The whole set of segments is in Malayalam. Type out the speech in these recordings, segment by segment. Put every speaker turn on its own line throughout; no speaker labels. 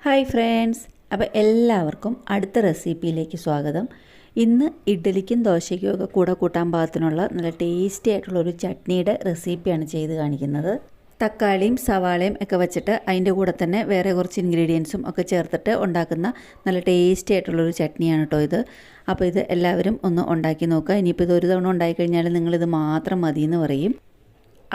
ഹായ് ഫ്രണ്ട്സ്, അപ്പോൾ എല്ലാവർക്കും അടുത്ത റെസിപ്പിയിലേക്ക് സ്വാഗതം. ഇന്ന് ഇഡ്ഡലിക്കും ദോശയ്ക്കും ഒക്കെ കൂടെ കൂട്ടാൻ പാകത്തിനുള്ള നല്ല ടേസ്റ്റി ആയിട്ടുള്ളൊരു ചട്നിയുടെ റെസിപ്പിയാണ് ചെയ്ത് കാണിക്കുന്നത്. തക്കാളിയും സവാളയും ഒക്കെ വെച്ചിട്ട് അതിൻ്റെ കൂടെ തന്നെ വേറെ കുറച്ച് ഇൻഗ്രീഡിയൻസും ഒക്കെ ചേർത്തിട്ട് ഉണ്ടാക്കുന്ന നല്ല ടേസ്റ്റി ആയിട്ടുള്ളൊരു ചട്നിയാണ് കേട്ടോ ഇത്. അപ്പോൾ ഇത് എല്ലാവരും ഒന്ന് ഉണ്ടാക്കി നോക്കുക. ഇനിയിപ്പോൾ ഇത് ഒരു തവണ ഉണ്ടായിക്കഴിഞ്ഞാൽ നിങ്ങളിത് മാത്രം മതിയെന്ന് പറയും.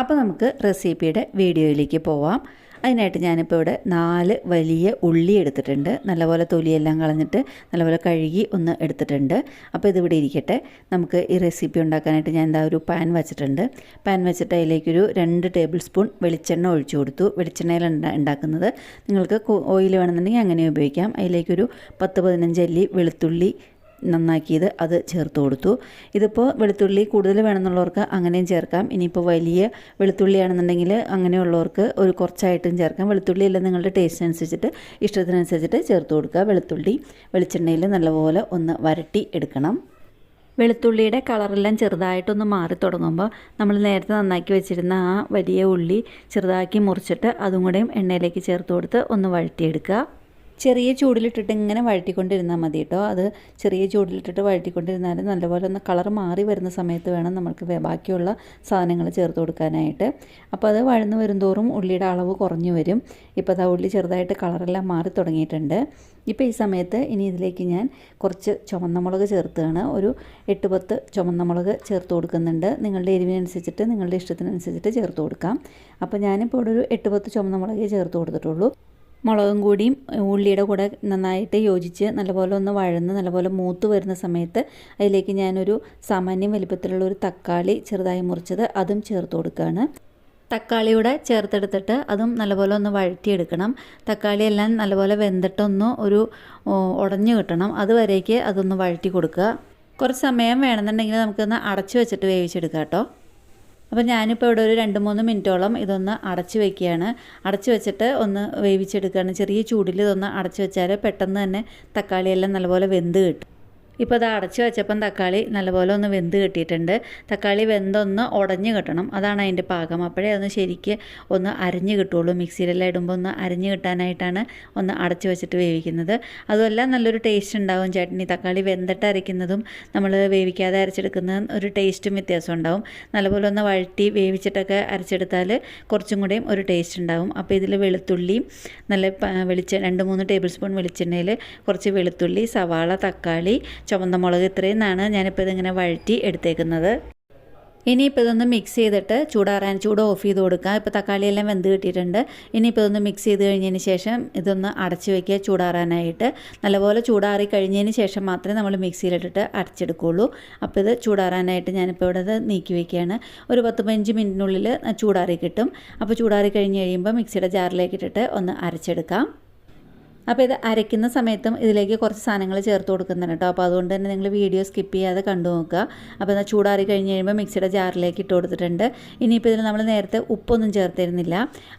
അപ്പോൾ നമുക്ക് റെസിപ്പിയുടെ വീഡിയോയിലേക്ക് പോവാം. അതിനായിട്ട് ഞാനിപ്പോൾ ഇവിടെ 4 വലിയ ഉള്ളി എടുത്തിട്ടുണ്ട്. നല്ലപോലെ തൊലിയെല്ലാം കളഞ്ഞിട്ട് നല്ലപോലെ കഴുകി ഒന്ന് എടുത്തിട്ടുണ്ട്. അപ്പോൾ ഇതിവിടെ ഇരിക്കട്ടെ. നമുക്ക് ഈ റെസിപ്പി ഉണ്ടാക്കാനായിട്ട് ഞാൻ ഒരു പാൻ വെച്ചിട്ടുണ്ട്. പാൻ വെച്ചിട്ട് അതിലേക്കൊരു 2 ടേബിൾ സ്പൂൺ വെളിച്ചെണ്ണ ഒഴിച്ചു കൊടുത്തു. വെളിച്ചെണ്ണയിലാണ് ഉണ്ടാക്കുന്നത്. നിങ്ങൾക്ക് ഓയിൽ വേണമെന്നുണ്ടെങ്കിൽ അങ്ങനെ ഉപയോഗിക്കാം. അതിലേക്കൊരു 10-15 അല്ലി വെളുത്തുള്ളി നന്നാക്കിയത് അത് ചേർത്ത് കൊടുത്തു. ഇതിപ്പോൾ വെളുത്തുള്ളി കൂടുതൽ വേണമെന്നുള്ളവർക്ക് അങ്ങനെയും ചേർക്കാം. ഇനിയിപ്പോൾ വലിയ വെളുത്തുള്ളിയാണെന്നുണ്ടെങ്കിൽ അങ്ങനെയുള്ളവർക്ക് ഒരു കുറച്ചായിട്ടും ചേർക്കാം. വെളുത്തുള്ളി എല്ലാം നിങ്ങളുടെ ടേസ്റ്റിനനുസരിച്ചിട്ട് ഇഷ്ടത്തിനനുസരിച്ചിട്ട് ചേർത്ത് കൊടുക്കുക. വെളുത്തുള്ളി വെളിച്ചെണ്ണയിൽ നല്ലപോലെ ഒന്ന് വരട്ടി എടുക്കണം. വെളുത്തുള്ളിയുടെ കളറെല്ലാം ചെറുതായിട്ടൊന്ന് മാറി തുടങ്ങുമ്പോൾ നമ്മൾ നേരത്തെ നന്നാക്കി വെച്ചിരുന്ന ആ വലിയ ഉള്ളി ചെറുതാക്കി മുറിച്ചിട്ട് അതും കൂടെയും എണ്ണയിലേക്ക് ചേർത്ത് കൊടുത്ത് ഒന്ന് വഴറ്റിയെടുക്കുക. ചെറിയ ചൂടിലിട്ടിട്ട് ഇങ്ങനെ വഴറ്റിക്കൊണ്ടിരുന്നാൽ മതി കേട്ടോ. അത് ചെറിയ ചൂടിലിട്ടിട്ട് വഴറ്റിക്കൊണ്ടിരുന്നാൽ നല്ലപോലെ ഒന്ന് കളർ മാറി വരുന്ന സമയത്ത് വേണം നമുക്ക് ബാക്കിയുള്ള സാധനങ്ങൾ ചേർത്ത് കൊടുക്കാനായിട്ട്. അപ്പോൾ അത് വഴന്ന് വരുന്തോറും ഉള്ളിയുടെ അളവ് കുറഞ്ഞു വരും. ഇപ്പോൾ അത് ഉള്ളി ചെറുതായിട്ട് കളറെല്ലാം മാറി തുടങ്ങിയിട്ടുണ്ട്. ഇപ്പോൾ ഈ സമയത്ത് ഇനി ഇതിലേക്ക് ഞാൻ കുറച്ച് ചുവന്ന മുളക് ചേർത്തുകയാണ്. ഒരു 8-10 ചുവന്ന മുളക് ചേർത്ത് കൊടുക്കുന്നുണ്ട്. നിങ്ങളുടെ എരിവിനനുസരിച്ചിട്ട് നിങ്ങളുടെ ഇഷ്ടത്തിനനുസരിച്ചിട്ട് ചേർത്ത് കൊടുക്കാം. അപ്പോൾ ഞാനിപ്പോൾ ഇവിടെ ഒരു 8-10 ചുവന്ന മുളകേ ചേർത്ത് കൊടുത്തിട്ടുള്ളൂ. മുളകും കൂടിയും ഉള്ളിയുടെ കൂടെ നന്നായിട്ട് യോജിച്ച് നല്ലപോലെ ഒന്ന് വഴന്ന് നല്ലപോലെ മൂത്ത് വരുന്ന സമയത്ത് അതിലേക്ക് ഞാനൊരു സാമാന്യം വലിപ്പത്തിലുള്ള ഒരു തക്കാളി ചെറുതായി മുറിച്ചത് അതും ചേർത്ത് കൊടുക്കുകയാണ്. തക്കാളിയുടെ ചേർത്തെടുത്തിട്ട് അതും നല്ലപോലെ ഒന്ന് വഴറ്റിയെടുക്കണം. തക്കാളിയെല്ലാം നല്ലപോലെ വെന്തിട്ടൊന്ന് ഒരു ഉടഞ്ഞു കിട്ടണം. അതുവരേക്ക് അതൊന്ന് വഴറ്റി കൊടുക്കുക. കുറച്ച് സമയം വേണമെന്നുണ്ടെങ്കിൽ നമുക്കൊന്ന് അടച്ചു വെച്ചിട്ട് വേവിച്ചെടുക്കാം കേട്ടോ. അപ്പോൾ ഞാനിപ്പോൾ ഇവിടെ ഒരു 2-3 മിനിറ്റോളം ഇതൊന്ന് അടച്ച് വയ്ക്കുകയാണ്. അടച്ച് വെച്ചിട്ട് ഒന്ന് വേവിച്ചെടുക്കുകയാണ്. ചെറിയ ചൂടിൽ ഇതൊന്ന് അടച്ച് വെച്ചാൽ പെട്ടെന്ന് തന്നെ തക്കാളിയെല്ലാം നല്ലപോലെ വെന്ത് കിട്ടും. ഇപ്പോൾ അത് അടച്ച് വെച്ചപ്പം തക്കാളി നല്ലപോലെ ഒന്ന് വെന്ത് കിട്ടിയിട്ടുണ്ട്. തക്കാളി വെന്തൊന്ന് ഉടഞ്ഞ് കിട്ടണം, അതാണ് അതിൻ്റെ പാകം. അപ്പോഴേ ഒന്ന് ശരിക്ക് ഒന്ന് അരിഞ്ഞ് കിട്ടുള്ളൂ. മിക്സിയിലെല്ലാം ഇടുമ്പോൾ ഒന്ന് അരിഞ്ഞ് കിട്ടാനായിട്ടാണ് ഒന്ന് അടച്ച് വെച്ചിട്ട് വേവിക്കുന്നത്. അതുമല്ല നല്ലൊരു ടേസ്റ്റ് ഉണ്ടാവും ചട്നി. തക്കാളി വെന്തിട്ട് അരയ്ക്കുന്നതും നമ്മൾ വേവിക്കാതെ അരച്ചെടുക്കുന്നതും ഒരു ടേസ്റ്റും വ്യത്യാസം ഉണ്ടാവും. നല്ലപോലെ ഒന്ന് വഴറ്റി വേവിച്ചിട്ടൊക്കെ അരച്ചെടുത്താൽ കുറച്ചും കൂടെയും ഒരു ടേസ്റ്റ് ഉണ്ടാവും. അപ്പോൾ ഇതിൽ വെളുത്തുള്ളിയും നല്ല 2-3 ടേബിൾ സ്പൂൺ വെളിച്ചെണ്ണയിൽ കുറച്ച് വെളുത്തുള്ളി, സവാള, തക്കാളി, ചുവന്ന മുളക് ഇത്രയുമാണ് ഞാനിപ്പോൾ ഇതിങ്ങനെ വഴറ്റി എടുത്തേക്കുന്നത്. ഇനിയിപ്പോൾ ഇതൊന്ന് മിക്സ് ചെയ്തിട്ട് ചൂട് ഓഫ് ചെയ്ത് കൊടുക്കുക. ഇപ്പോൾ തക്കാളിയെല്ലാം വെന്ത് കിട്ടിയിട്ടുണ്ട്. ഇനിയിപ്പോൾ ഇതൊന്ന് മിക്സ് ചെയ്ത് കഴിഞ്ഞതിന് ശേഷം ഇതൊന്ന് അടച്ച് വയ്ക്കുക ചൂടാറാനായിട്ട്. നല്ലപോലെ ചൂടാറി കഴിഞ്ഞതിന് ശേഷം മാത്രമേ നമ്മൾ മിക്സിയിലിട്ടിട്ട് അരച്ചെടുക്കുകയുള്ളൂ. അപ്പോൾ ഇത് ചൂടാറാനായിട്ട് ഞാനിപ്പോൾ ഇവിടെ ഇത് നീക്കി വയ്ക്കുകയാണ്. ഒരു 10-15 മിനിറ്റിനുള്ളിൽ ചൂടാറി കിട്ടും. അപ്പോൾ ചൂടാറി കഴിഞ്ഞ് കഴിയുമ്പോൾ മിക്സിയുടെ ജാറിലേക്ക് ഇട്ടിട്ട് ഒന്ന് അരച്ചെടുക്കാം. അപ്പോൾ ഇത് അരയ്ക്കുന്ന സമയത്തും ഇതിലേക്ക് കുറച്ച് സാധനങ്ങൾ ചേർത്ത് കൊടുക്കുന്നുണ്ട് കേട്ടോ. അപ്പോൾ അതുകൊണ്ട് തന്നെ നിങ്ങൾ വീഡിയോ സ്കിപ്പ് ചെയ്യാതെ കണ്ടു നോക്കുക. അപ്പോൾ ഇത് ചൂടാറി കഴിഞ്ഞ് കഴിയുമ്പോൾ മിക്സിയുടെ ജാറിലേക്ക് ഇട്ട് കൊടുത്തിട്ടുണ്ട്. ഇനിയിപ്പോൾ ഇതിൽ നമ്മൾ നേരത്തെ ഉപ്പൊന്നും ചേർത്തിരുന്നില്ല.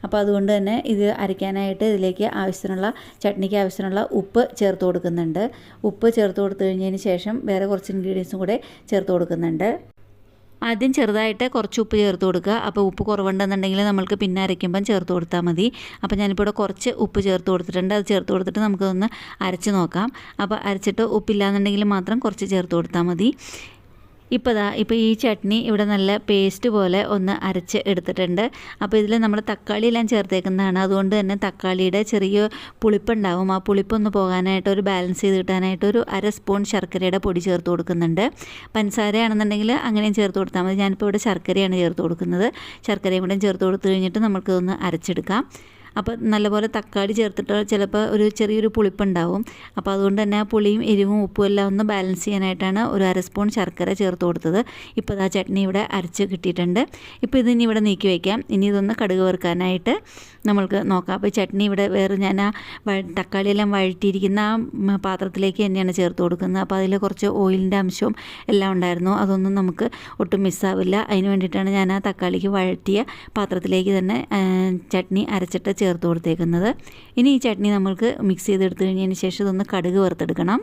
അപ്പോൾ അതുകൊണ്ട് തന്നെ ഇത് അരയ്ക്കാനായിട്ട് ഇതിലേക്ക് ആവശ്യത്തിനുള്ള ചട്നിക്ക് ആവശ്യത്തിനുള്ള ഉപ്പ് ചേർത്ത് കൊടുക്കുന്നുണ്ട്. ഉപ്പ് ചേർത്ത് കൊടുത്തു കഴിഞ്ഞതിന് ശേഷം വേറെ കുറച്ച് ഇൻഗ്രീഡിയൻസും കൂടെ ചേർത്ത് കൊടുക്കുന്നുണ്ട്. ആദ്യം ചെറുതായിട്ട് കുറച്ച് ഉപ്പ് ചേർത്ത് കൊടുക്കുക. അപ്പോൾ ഉപ്പ് കുറവുണ്ടെന്നുണ്ടെങ്കിൽ നമ്മൾക്ക് പിന്നെ അരയ്ക്കുമ്പം ചേർത്ത് കൊടുത്താൽ മതി. അപ്പോൾ ഞാനിപ്പോൾ ഇവിടെ കുറച്ച് ഉപ്പ് ചേർത്ത് കൊടുത്തിട്ടുണ്ട്. അത് ചേർത്ത് കൊടുത്തിട്ട് നമുക്കൊന്ന് അരച്ച് നോക്കാം. അപ്പോൾ അരച്ചിട്ട് ഉപ്പില്ലാന്നുണ്ടെങ്കിൽ മാത്രം കുറച്ച് ചേർത്ത് കൊടുത്താൽ മതി. ഇപ്പോൾ ഈ ചട്നി ഇവിടെ നല്ല പേസ്റ്റ് പോലെ ഒന്ന് അരച്ച് എടുത്തിട്ടുണ്ട്. അപ്പോൾ ഇതിൽ നമ്മൾ തക്കാളിയെല്ലാം ചേർത്തേക്കുന്നതാണ്. അതുകൊണ്ട് തന്നെ തക്കാളിയുടെ ചെറിയ പുളിപ്പുണ്ടാവും. ആ പുളിപ്പൊന്ന് പോകാനായിട്ട് ഒരു ബാലൻസ് ചെയ്ത് കിട്ടാനായിട്ട് ഒരു 1/2 സ്പൂൺ ശർക്കരയുടെ പൊടി ചേർത്ത് കൊടുക്കുന്നുണ്ട്. പഞ്ചസാരയാണെന്നുണ്ടെങ്കിൽ അങ്ങനെയും ചേർത്ത് കൊടുത്താൽ മതി. ഞാനിപ്പോൾ ഇവിടെ ശർക്കരയാണ് ചേർത്ത് കൊടുക്കുന്നത്. ശർക്കരയും കൂടെ ചേർത്ത് കൊടുത്തു കഴിഞ്ഞിട്ട് നമുക്കിതൊന്ന് അരച്ചെടുക്കാം. അപ്പോൾ നല്ലപോലെ തക്കാളി ചേർത്തിട്ട് ചിലപ്പോൾ ഒരു ചെറിയൊരു പുളിപ്പുണ്ടാവും. അപ്പോൾ അതുകൊണ്ട് തന്നെ ആ പുളിയും എരിവും ഉപ്പും എല്ലാം ഒന്ന് ബാലൻസ് ചെയ്യാനായിട്ടാണ് ഒരു 1/2 സ്പൂൺ ശർക്കര ചേർത്ത് കൊടുത്തത്. ഇപ്പോൾ ആ ചട്നി ഇവിടെ അരച്ച് കിട്ടിയിട്ടുണ്ട്. ഇപ്പോൾ ഇതിനി ഇവിടെ നീക്കി വയ്ക്കാം. ഇനി ഇതൊന്ന് കടുക് വറുക്കാനായിട്ട് നമ്മൾക്ക് നോക്കാം. അപ്പോൾ ചട്നി ഇവിടെ വേറെ ഞാൻ ആ തക്കാളിയെല്ലാം വഴറ്റിയിരിക്കുന്ന ആ പാത്രത്തിലേക്ക് തന്നെയാണ് ചേർത്ത് കൊടുക്കുന്നത്. അപ്പോൾ അതിൽ കുറച്ച് ഓയിലിൻ്റെ അംശവും എല്ലാം ഉണ്ടായിരുന്നു. അതൊന്നും നമുക്ക് ഒട്ടും മിസ്സാവില്ല. അതിന് വേണ്ടിയിട്ടാണ് ഞാൻ ആ തക്കാളിക്ക് വഴറ്റിയ പാത്രത്തിലേക്ക് തന്നെ ചട്നി അരച്ചിട്ട് ചേർത്ത് കൊടുത്തേക്കുന്നത്. ഇനി ഈ ചട്നി നമ്മൾക്ക് മിക്സ് ചെയ്തെടുത്ത് കഴിഞ്ഞതിന് ശേഷം ഇതൊന്ന് കടുക് വറുത്തെടുക്കണം.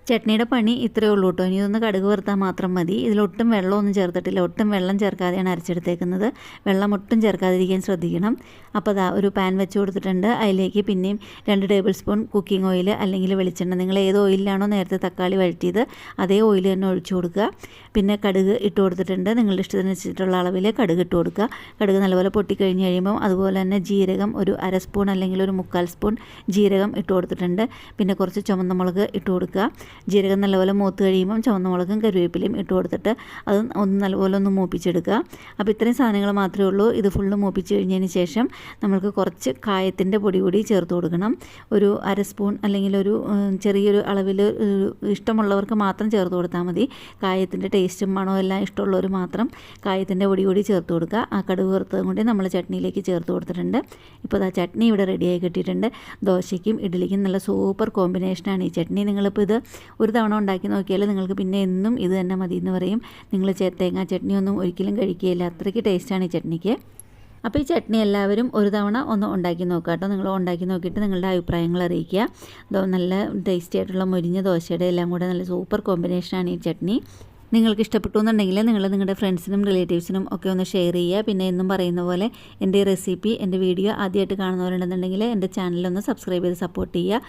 ചട്നിയുടെ പണി ഇത്രയേ ഉള്ളൂ കേട്ടോ. ഇനി ഇതൊന്ന് കടുക് വറുത്താൽ മാത്രം മതി. ഇതിലൊട്ടും വെള്ളമൊന്നും ചേർത്തിട്ടില്ല, ഒട്ടും വെള്ളം ചേർക്കാതെയാണ് അരച്ചെടുത്തേക്കുന്നത്. വെള്ളം ഒട്ടും ചേർക്കാതിരിക്കാൻ ശ്രദ്ധിക്കണം. അപ്പോൾ അതാ ഒരു പാൻ വെച്ച് കൊടുത്തിട്ടുണ്ട്. അതിലേക്ക് പിന്നെയും 2 ടേബിൾ സ്പൂൺ കുക്കിംഗ് ഓയിൽ അല്ലെങ്കിൽ വെളിച്ചെണ്ണ, നിങ്ങൾ ഏത് ഓയിലാണോ നേരത്തെ തക്കാളി വഴറ്റിയത് അതേ ഓയിൽ തന്നെ ഒഴിച്ചു കൊടുക്കുക. പിന്നെ കടുക് ഇട്ട് കൊടുത്തിട്ടുണ്ട്. നിങ്ങളുടെ ഇഷ്ടത്തിനനുസരിച്ചിട്ടുള്ള അളവിൽ കടുക് ഇട്ട് കൊടുക്കുക. കടുക് നല്ലപോലെ പൊട്ടിക്കഴിഞ്ഞ് കഴിയുമ്പം അതുപോലെ തന്നെ ജീരകം ഒരു 1/2 സ്പൂൺ അല്ലെങ്കിൽ ഒരു 3/4 സ്പൂൺ ജീരകം ഇട്ട് കൊടുത്തിട്ടുണ്ട്. പിന്നെ കുറച്ച് ചുവന്ന മുളക് ഇട്ട് കൊടുക്കുക. ജീരകം നല്ലപോലെ മൂത്ത് കഴിയുമ്പം ചുവന്ന മുളകും കറിവേപ്പിലയും ഇട്ട് കൊടുത്തിട്ട് അത് നല്ലപോലെ ഒന്ന് മൂപ്പിച്ചെടുക്കുക. അപ്പോൾ ഇത്രയും സാധനങ്ങൾ മാത്രമേ ഉള്ളൂ. ഇത് ഫുള്ള് മൂപ്പിച്ച് കഴിഞ്ഞതിന് ശേഷം നമ്മൾക്ക് കുറച്ച് കായത്തിൻ്റെ പൊടി കൂടി ചേർത്ത് കൊടുക്കണം. ഒരു 1/2 സ്പൂൺ അല്ലെങ്കിൽ ഒരു ചെറിയൊരു അളവിൽ ഇഷ്ടമുള്ളവർക്ക് മാത്രം ചേർത്ത് കൊടുത്താൽ മതി. കായത്തിൻ്റെ ടേസ്റ്റും മണവും എല്ലാം ഇഷ്ടമുള്ളവർ മാത്രം കായത്തിൻ്റെ പൊടി കൂടി ചേർത്ത് കൊടുക്കുക. ആ കടുക് വറുത്തതും കൂടി നമ്മൾ ചട്നിയിലേക്ക് ചേർത്ത് കൊടുത്തിട്ടുണ്ട്. ഇപ്പോൾ ആ ചട്നി ഇവിടെ റെഡിയായി കിട്ടിയിട്ടുണ്ട്. ദോശയ്ക്കും ഇഡ്ഡലിക്കും നല്ല സൂപ്പർ കോമ്പിനേഷനാണ് ഈ ചട്നി. നിങ്ങളിപ്പോൾ ഇത് ഒരു തവണ ഉണ്ടാക്കി നോക്കിയാൽ നിങ്ങൾക്ക് പിന്നെ എന്നും ഇത് തന്നെ മതി എന്ന് പറയും. നിങ്ങൾ തേങ്ങാ ചട്നി ഒന്നും ഒരിക്കലും കഴിക്കുകയില്ല, അത്രയ്ക്ക് ടേസ്റ്റാണ് ഈ ചട്നിക്ക്. അപ്പോൾ ഈ ചട്നി എല്ലാവരും ഒരു തവണ ഒന്ന് ഉണ്ടാക്കി നോക്കുക കേട്ടോ. നിങ്ങൾ ഉണ്ടാക്കി നോക്കിയിട്ട് നിങ്ങളുടെ അഭിപ്രായങ്ങൾ അറിയിക്കുക. നല്ല ടേസ്റ്റി ആയിട്ടുള്ള മുരിഞ്ഞ ദോശയുടെ എല്ലാം കൂടെ നല്ല സൂപ്പർ കോമ്പിനേഷനാണ് ഈ ചട്നി. നിങ്ങൾക്ക് ഇഷ്ടപ്പെട്ടു എന്നുണ്ടെങ്കിൽ നിങ്ങൾ നിങ്ങളുടെ ഫ്രണ്ട്സിനും റിലേറ്റീവ്സിനും ഒക്കെ ഒന്ന് ഷെയർ ചെയ്യുക. പിന്നെ എന്നും പറയുന്ന പോലെ എൻ്റെ റെസിപ്പി, എൻ്റെ വീഡിയോ ആദ്യമായിട്ട് കാണുന്നവരുണ്ടെന്നുണ്ടെങ്കിൽ എൻ്റെ ചാനലൊന്ന് സബ്സ്ക്രൈബ് ചെയ്ത് സപ്പോർട്ട് ചെയ്യുക.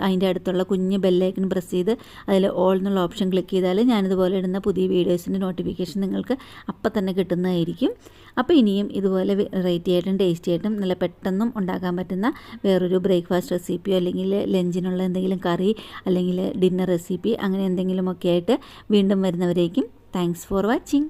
അതിൻ്റെ അടുത്തുള്ള കുഞ്ഞ് ബെല്ലൈക്കൺ പ്രസ് ചെയ്ത് അതിൽ ഓൾ എന്നുള്ള ഓപ്ഷൻ ക്ലിക്ക് ചെയ്താൽ ഞാനിതുപോലെ ഇടുന്ന പുതിയ വീഡിയോസിൻ്റെ നോട്ടിഫിക്കേഷൻ നിങ്ങൾക്ക് അപ്പം തന്നെ കിട്ടുന്നതായിരിക്കും. അപ്പോൾ ഇനിയും ഇതുപോലെ വെറൈറ്റി ആയിട്ടും ടേസ്റ്റി ആയിട്ടും നല്ല പെട്ടെന്നും ഉണ്ടാക്കാൻ പറ്റുന്ന വേറൊരു ബ്രേക്ക്ഫാസ്റ്റ് റെസിപ്പിയോ അല്ലെങ്കിൽ ലഞ്ചിനുള്ള എന്തെങ്കിലും കറി അല്ലെങ്കിൽ ഡിന്നർ റെസിപ്പി അങ്ങനെ എന്തെങ്കിലുമൊക്കെ ആയിട്ട് വീണ്ടും വരുന്നവരേക്കും താങ്ക്സ് ഫോർ വാച്ചിങ്.